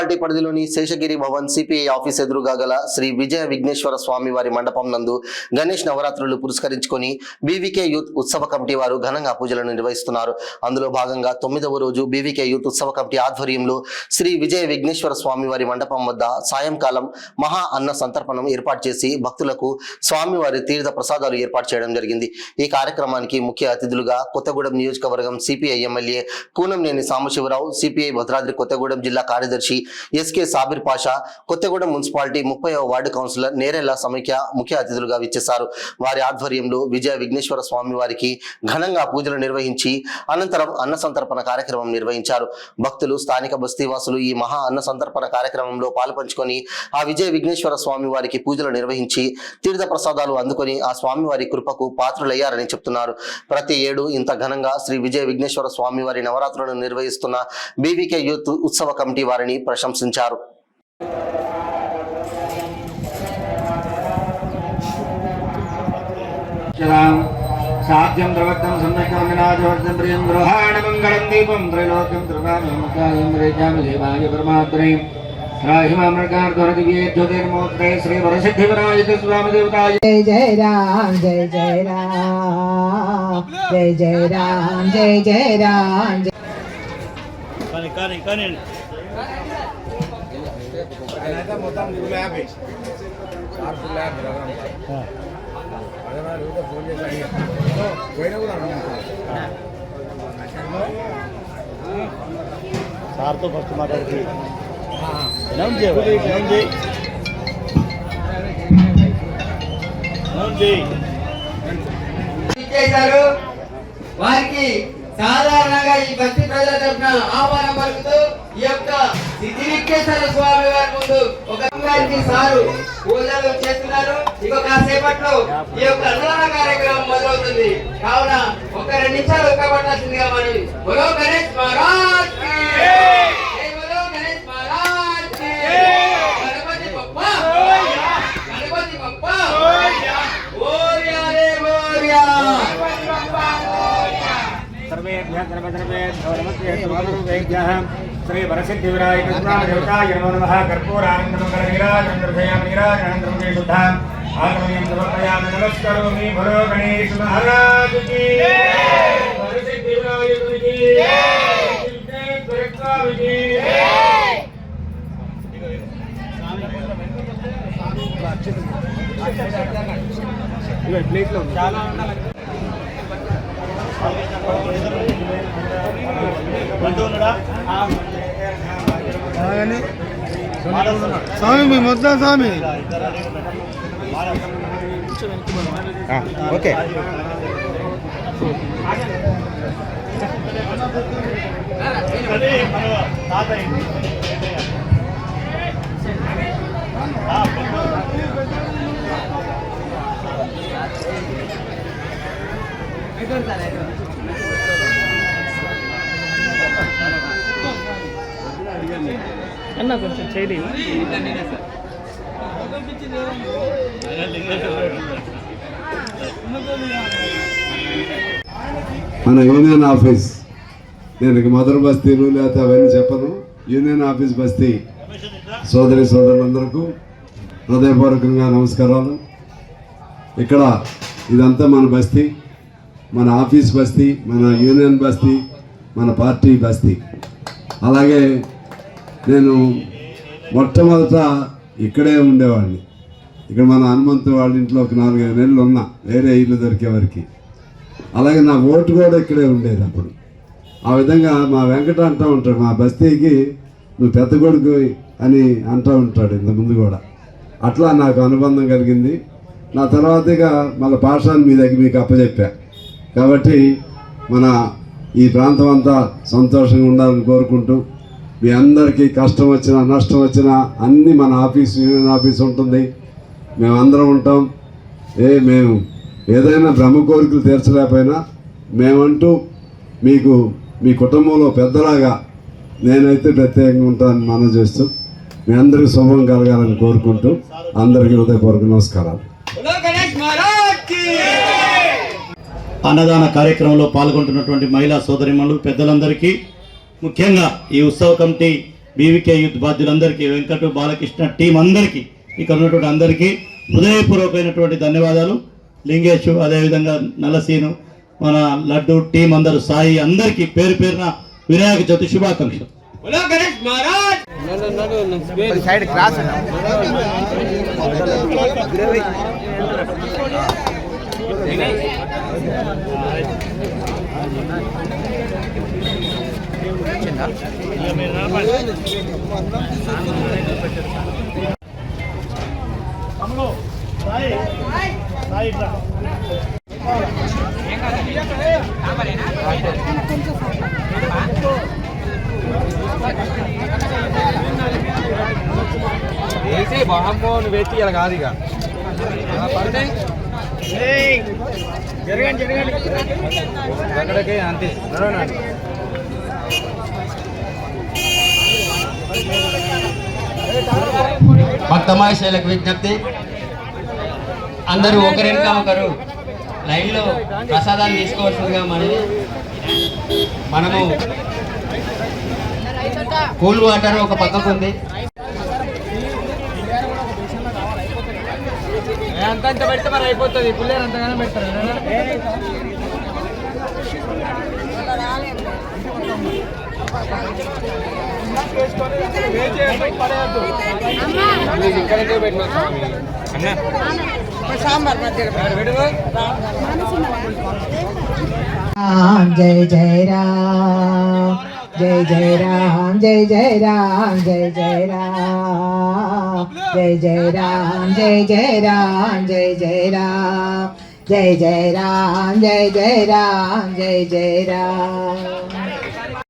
Municipality పరిధిలోని Seshagiri Bhavan CPI office ఎదురుగా గల శ్రీ విజయ విఘ్నేశ్వర స్వామి వారి మండపం నందు గణేష్ నవరాత్రులు పురస్కరించుకొని బీవీకే యూత్ ఉత్సవ కమిటీ వారు ఘనంగా పూజలను నిర్వహిస్తున్నారు. అందులో భాగంగా 9వ రోజు బీవీకే యూత్ ఉత్సవ కమిటీ ఆధ్వర్యంలో శ్రీ విజయ విఘ్నేశ్వర స్వామి వారి మండపం వద్ద సాయంకాలం మహా అన్న సంతర్పణం ఏర్పాటు చేసి భక్తులకు స్వామివారి తీర్థ ప్రసాదాలు ఏర్పాటు చేయడం జరిగింది. ఈ కార్యక్రమానికి ముఖ్య అతిథులుగా కొత్తగూడెం నియోజకవర్గం CPI MLA Kunamneni Sambasivarao, CPI Bhadradri Kothagudem జిల్లా కార్యదర్శి ఎస్కే సాబిర్ పాషా, కొత్తగూడెం మున్సిపాలిటీ 30వ వార్డు కౌన్సిలర్ నేరెళ్ల సమైక్య ముఖ్య అతిథులుగా విచ్చేశారు. వారి ఆధ్వర్యంలో విజయ విఘ్నేశ్వర స్వామి వారికి ఘనంగా పూజలు నిర్వహించి అనంతరం అన్న సంతర్పణ కార్యక్రమం నిర్వహించారు. భక్తులు, స్థానిక బస్తీవాసులు ఈ మహా అన్న సంతర్పణ కార్యక్రమంలో పాల్పంచుకొని ఆ విజయ విఘ్నేశ్వర స్వామి వారికి పూజలు నిర్వహించి తీర్థ ప్రసాదాలు అందుకొని ఆ స్వామివారి కృపకు పాత్రులయ్యారని చెప్తున్నారు. ప్రతి ఏడు ఇంత ఘనంగా శ్రీ విజయ విఘ్నేశ్వర స్వామి వారి నవరాత్రులను నిర్వహిస్తున్న బీవీకే యూత్ ఉత్సవ కమిటీ వారిని ప్రశంసించారు. సాధ్యం ద్రవత్తం సమ్యక్రమినాజవర్తం ప్రియం గృహాణ మంగళం దీపం త్రైలోక్యం త్రివాణ్యం రేచామి దేవాయ పరమాత్మనే రాహిమామృగార్ధనదివ్యే జ్యోతిర్మూర్తే శ్రీ వరసిద్ధివినాయక స్వామి దేవతాయ. జయ జయ రామ్ జయ జయ రామ్ జయ జయ రామ్ జయ జయ రామ్. కానీ మొత్తం ల్యాబ్ సార్తో ఫస్ట్ మాట్లాడితే వారికి సాధారణంగా ఈ భక్తి ప్రజల తరఫున ఆహ్వానం పలుకుతూ ఈ యొక్క సిద్ధివిఘ్నేశ్వర స్వామి వారి ముందు ఒక గారికి సారు పూజలు చేస్తున్నారు. ఇక కాసేపట్లో ఈ యొక్క అన్నదాన కార్యక్రమం మొదలవుతుంది. కావున ఒక 2 నిమిషాలు ఒక్కబట్టాల్సిందిగా మనం బలో గణేష్ మహారాజ్ కి జై, బలో గణేష్ మహారాజ్ కి జై. గణపతి బప్పా మోరియా, గణపతి బప్పా మోరియా, మోరియా రే మోరియా. శ్రీ వరసిద్ధివినాయక స్వామి దేవతాయ నమో నమః. కర్పూరానందమంగళ శుద్ధాం ఆత్మయం సమర్పయామి. నమస్కరోమి. భలో గణేష్ మహారాజ్ కి జై, వరసిద్ధివినాయకుని కి జై, విఘ్నేశ్వర స్వామి కి జై. ప్లేట్లో చాలా స్వామి మీ మొత్తం స్వామి ఓకే. అన్న కొంచెం చేయలేదు. మన యూనియన్ ఆఫీస్, నేను మధుర బస్తీలు లేకపోతే అవన్నీ చెప్పను. యూనియన్ ఆఫీస్ బస్తీ సోదరి సోదరులందరికీ హృదయపూర్వకంగా నమస్కారాలు. ఇక్కడ ఇదంతా మన బస్తీ, మన ఆఫీస్ బస్తీ, మన యూనియన్ బస్తీ, మన పార్టీ బస్తీ. అలాగే నేను మొట్టమొదట ఇక్కడే ఉండేవాడిని. ఇక్కడ మన హనుమంతు వాళ్ళ ఇంట్లో ఒక 4-5 నెలలు ఉన్నా, వేరే ఇల్లు దొరికే వరకు. అలాగే నా ఓటు కూడా ఇక్కడే ఉండేది అప్పుడు. ఆ విధంగా మా వెంకట అంటూ ఉంటాడు, మా బస్తీకి నువ్వు పెద్ద కొడుకు అని అంటూ ఉంటాడు ఇంతకుముందు కూడా. అట్లా నాకు అనుబంధం కలిగింది. నా తర్వాతగా మళ్ళీ పాఠశాల మీ దగ్గర మీకు అప్పచెప్పా. కాబట్టి మన ఈ ప్రాంతం అంతా సంతోషంగా ఉండాలని కోరుకుంటూ, మీ అందరికీ కష్టం వచ్చినా నష్టం వచ్చినా అన్నీ మన ఆఫీస్, యూనియన్ ఆఫీస్ ఉంటుంది, మేమందరం ఉంటాం. మేము ఏదైనా బ్రహ్మ కోరికలు తీర్చలేకపోయినా మేమంటూ మీకు మీ కుటుంబంలో పెద్దలాగా నేనైతే ప్రత్యేకంగా ఉంటానని మనం చేస్తూ మీ అందరికీ శుభం కలగాలని కోరుకుంటూ అందరికీ హృదయపూర్వక నమస్కారాలు. అన్నదాన కార్యక్రమంలో పాల్గొంటున్నటువంటి మహిళా సోదరిమణులు, పెద్దలందరికీ, ముఖ్యంగా ఈ ఉత్సవ కమిటీ బీవీకే యూత్ బాధ్యులందరికీ, వెంకట బాలకృష్ణ టీం అందరికీ, ఇక్కడ ఉన్నటువంటి అందరికీ హృదయపూర్వకమైనటువంటి ధన్యవాదాలు. లింగేష్, అదేవిధంగా నలసీను, మన లడ్డు టీం అందరూ, సాయి అందరికీ పేరు పేరున వినాయక చవితి శుభాకాంక్షలు. బోలో గణేష్ మహారాజ్. వేసి బాహమ్మో నువ్వు వేసి ఇలా కాదు ఇక పడతాయి జరగండి అక్కడికి అంతే. భక్తమాశయులకు విజ్ఞప్తి, అందరూ ఒకరినక ఒకరు లైన్లో ప్రసాదాన్ని తీసుకోవాల్సిందిగా మనము కూల్ వాటర్ ఒక పక్కకు ఉంది. అంత పెడితే మరి అయిపోతుంది, పుల్లేరు అంతగానో పెడతారు. ఇక్కడైతే పెట్టినా సాంబార్ జయ జయ రామ్ జయ జయ రామ్ జయ జయ రామ్ జయ జయ రామ్ జయ జయ రామ్ జయ జయ రామ్ జయ జయ రామ్ జయ జయ రామ్ జయ జయ రామ్ జయ జయ రామ్.